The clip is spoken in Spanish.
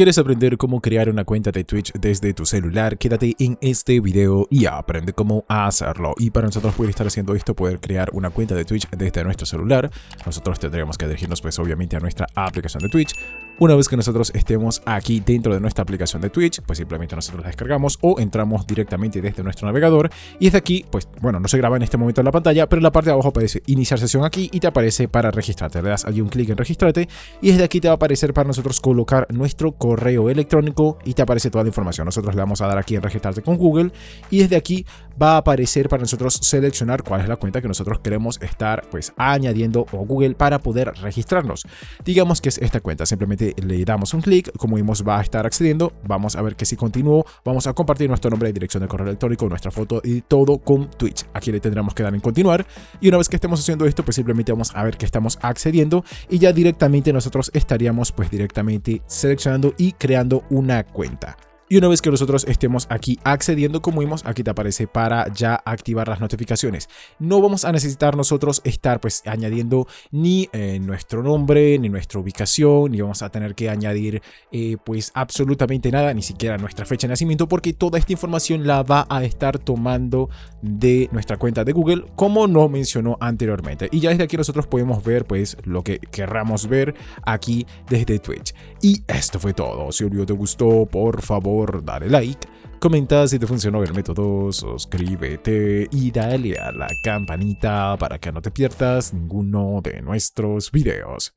quieres aprender cómo crear una cuenta de Twitch desde tu celular, quédate en este video y aprende cómo hacerlo. Y para nosotros poder estar haciendo esto, poder crear una cuenta de Twitch desde nuestro celular, nosotros tendríamos que dirigirnos pues obviamente a nuestra aplicación de Twitch. Una vez que nosotros estemos aquí dentro de nuestra aplicación de Twitch, pues simplemente nosotros la descargamos o entramos directamente desde nuestro navegador. Y desde aquí, pues bueno, no se graba en este momento en la pantalla, pero en la parte de abajo aparece iniciar sesión aquí y te aparece para registrarte. Le das allí un clic en registrarte y desde aquí te va a aparecer para nosotros colocar nuestro correo electrónico y te aparece toda la información. Nosotros le vamos a dar aquí en registrarte con Google y desde aquí va a aparecer para nosotros seleccionar cuál es la cuenta que nosotros queremos estar pues añadiendo a Google para poder registrarnos. Digamos que es esta cuenta, simplemente le damos un clic, como vimos va a estar accediendo, vamos a ver que si continúo, vamos a compartir nuestro nombre, dirección de correo electrónico, nuestra foto y todo con Twitch. Aquí le tendremos que dar en continuar y una vez que estemos haciendo esto pues simplemente vamos a ver que estamos accediendo y ya directamente nosotros estaríamos pues directamente seleccionando y creando una cuenta. Y una vez que nosotros estemos aquí accediendo, como vimos, aquí te aparece para ya activar las notificaciones. No vamos a necesitar nosotros estar pues añadiendo ni nuestro nombre, ni nuestra ubicación, ni vamos a tener que añadir pues absolutamente nada, ni siquiera nuestra fecha de nacimiento, porque toda esta información la va a estar tomando de nuestra cuenta de Google, como nos mencionó anteriormente. Y ya desde aquí nosotros podemos ver pues lo que querramos ver aquí desde Twitch. Y esto fue todo. Si el video te gustó, por favor, dale like, comenta si te funcionó el método, suscríbete y dale a la campanita para que no te pierdas ninguno de nuestros videos.